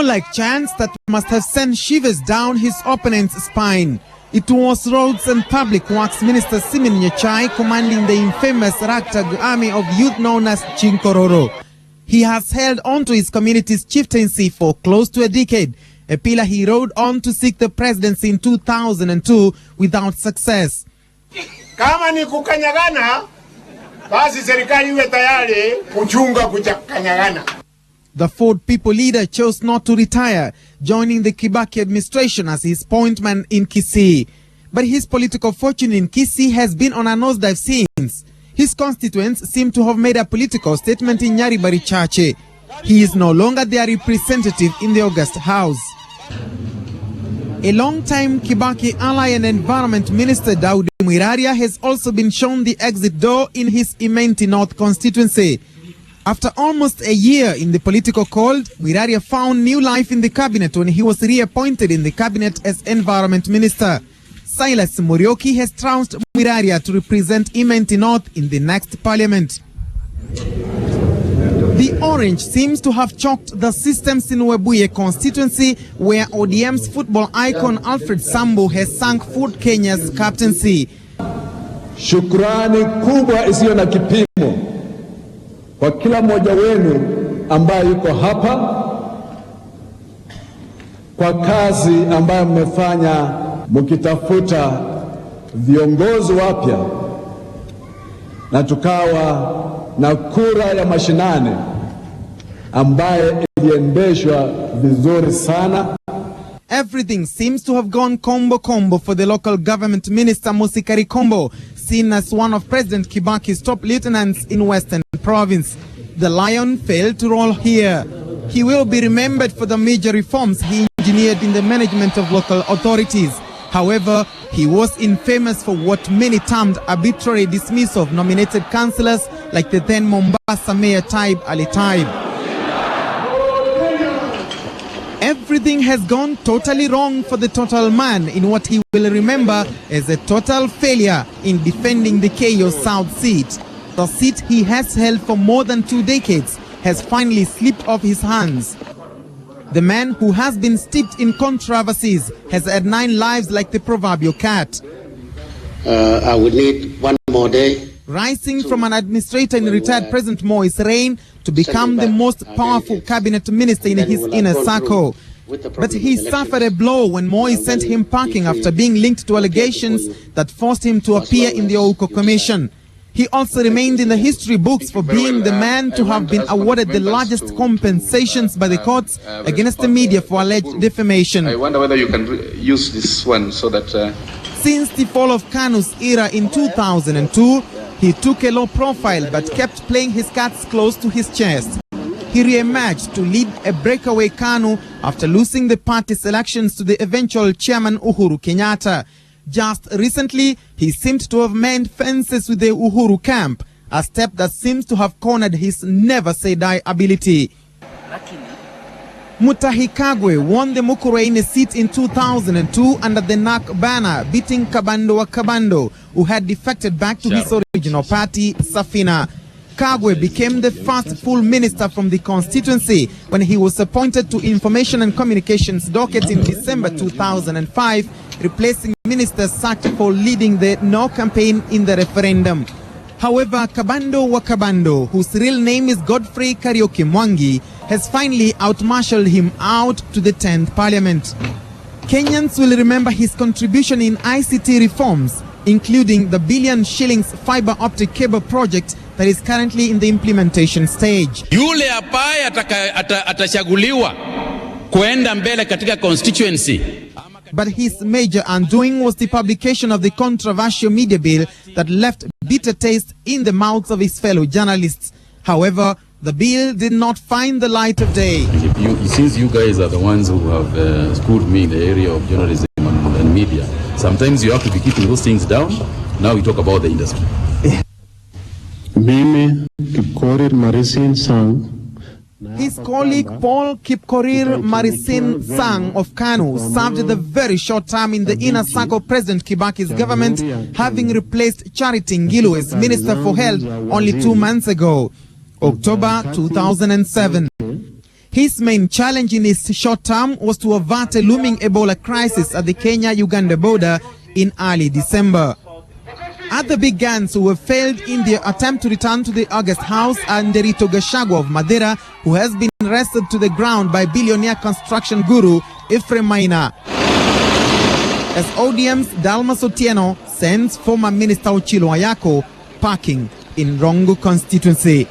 like chants that must have sent shivers down his opponent's spine. It was Roads and Public Works Minister Simeon Nyachai commanding the infamous ragtag army of youth known as Chinkororo. He has held on to his community's chieftaincy for close to a decade, a pillar he rode on to seek the presidency in 2002 without success. Kama ni kukanyagana, basi serikali iwe tayari kuchunga kukanyagana. The Ford People leader chose not to retire, joining the Kibaki administration as his pointman in Kisii. But his political fortune in Kisii has been on a nosedive since. His constituents seem to have made a political statement in Nyaribari Chache. He is no longer their representative in the August House. A long-time Kibaki ally and environment minister Daudi Mwiraria has also been shown the exit door in his Imenti North constituency. After almost a year in the political cold, Mwiraria found new life in the cabinet when he was reappointed in the cabinet as environment minister. Silas Murioki has trounced Mwiraria to represent Imenti North in the next parliament. The orange seems to have choked the systems in Webuye constituency, where ODM's football icon Alfred Sambu has sunk Food Kenya's captaincy. Shukrani kubwa isiyo na kipimo kwa kila mmoja wenu ambaye yuko hapa, kwa kazi ambayo mmefanya mkitafuta viongozi wapya, na tukawa na kura ya mashinani ambaye iliendeshwa vizuri sana. Everything seems to have gone combo for the local government minister Musikari Kombo, seen as one of President Kibaki's top lieutenants in Western Province. The lion failed to roll here. He will be remembered for the major reforms he engineered in the management of local authorities. However, he was infamous for what many termed arbitrary dismissal of nominated councillors like the then Mombasa Mayor Taib Ali Taib. Everything has gone totally wrong for the total man in what he will remember as a total failure in defending the KO South seat. The seat he has held for more than 2 decades has finally slipped off his hands. The man who has been steeped in controversies has had 9 lives like the proverbial cat. I would need 1 more day. Rising from an administrator in retired President Moi's reign to become the most powerful cabinet minister in his inner circle. But he suffered a blow when Moi sent him packing after being linked to allegations that forced him to appear in the Ouko Commission. He also remained in the history books for being the man to have been awarded the largest compensations by the courts against the media for alleged defamation. I wonder whether you can use this one so that... Since the fall of Kanu's era in 2002, he took a low profile but kept playing his cards close to his chest. He re-emerged to lead a breakaway KANU after losing the party's elections to the eventual chairman Uhuru Kenyatta. Just recently, he seemed to have mended fences with the Uhuru camp, a step that seems to have cornered his never-say-die ability. Mutahi Kagwe won the Mukurweini seat in 2002 under the NAC banner, beating Kabando wa Kabando, who had defected back to his original party, Safina. Kagwe became the first full minister from the constituency when he was appointed to Information and Communications docket in December 2005, replacing ministers sacked for leading the No campaign in the referendum. However, Kabando wa Kabando, whose real name is Godfrey Kariuki Mwangi, has finally outmarshalled him out to the 10th parliament. Kenyans will remember his contribution in ICT reforms, including the billion-shillings fiber optic cable project that is currently in the implementation stage. Yule ambaye atachaguliwa kuenda mbele katika constituency. But his major undoing was the publication of the controversial media bill that left bitter taste in the mouths of his fellow journalists. However, the bill did not find the light of day. Since you guys are the ones who have schooled me in the area of journalism and media, sometimes you have to be keeping those things down. Now we talk about the industry. Mimi Kipkorir Marisin Sang. His colleague Paul Kipkorir Marisin Sang of KANU served the very short term in the inner circle President Kibaki's government, having replaced Charity Ngilu as Minister for Health only 2 months ago, October 2007. His main challenge in his short term was to avert a looming Ebola crisis at the Kenya-Uganda border in early December. Other big guns who have failed in their attempt to return to the August House are Nderito Gachagua of Madeira, who has been wrestled to the ground by billionaire construction guru Ephraim Maina. As ODM's Dalmas Otieno sends former Minister Ochilo Ayako packing in Rongo constituency.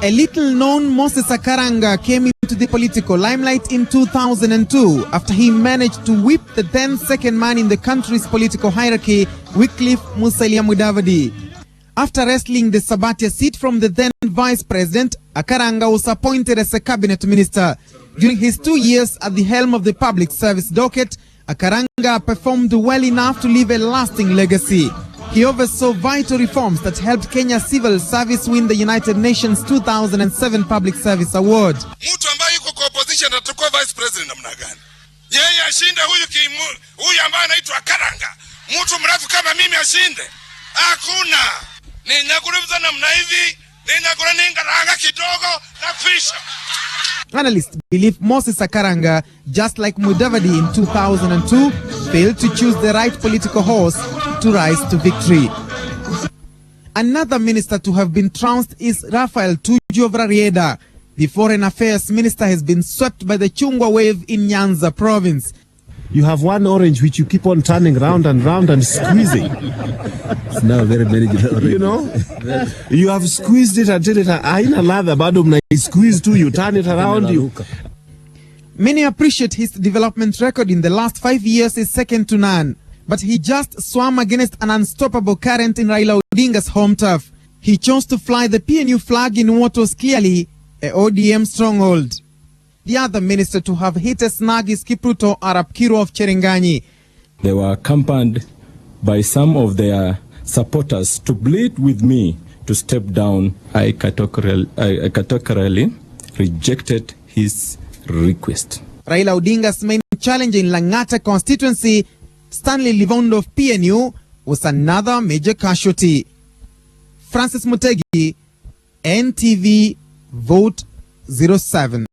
A little-known Moses Akaranga came into the political limelight in 2002 after he managed to whip the then second man in the country's political hierarchy, Wycliffe Musalia Mudavadi. After wrestling the Sabatia seat from the then vice president, Akaranga was appointed as a cabinet minister. During his 2 years at the helm of the public service docket, Akaranga performed well enough to leave a lasting legacy. He oversaw vital reforms that helped Kenya Civil Service win the United Nations 2007 Public Service Award. Mtu ambaye yuko kwa opposition atakuwa vice president namna gani? Yeye ashinde huyu ambaye anaitwa Karanga. Mtu mrefu kama mimi ashinde? Hakuna. Ninakurubuza namna hivi, ninakureninga ranga kidogo na kwisha. Analysts believe Moses Akaranga, just like Mudavadi in 2002, failed to choose the right political horse to rise to victory. Another minister to have been trounced is Raphael Tuju of Rarieda. The foreign affairs minister has been swept by the Chungwa wave in Nyanza province. You have one orange which you keep on turning round and round and squeezing. It's now very manageable. You know, you have squeezed it until it haina ladha bado mna squeeze too, you turn it around you. Many appreciate his development record in the last 5 years is second to none. But he just swam against an unstoppable current in Raila Odinga's home turf. He chose to fly the PNU flag in what was clearly a ODM stronghold. The other minister to have hit a snag is Kipruto Arap Kiro of Cherengani. They were accompanied by some of their supporters to plead with me to step down. I categorically rejected his request. Raila Odinga's main challenge in Langata constituency, Stanley Livondo of PNU, was another major casualty. Francis Mutegi, NTV, Vote 07.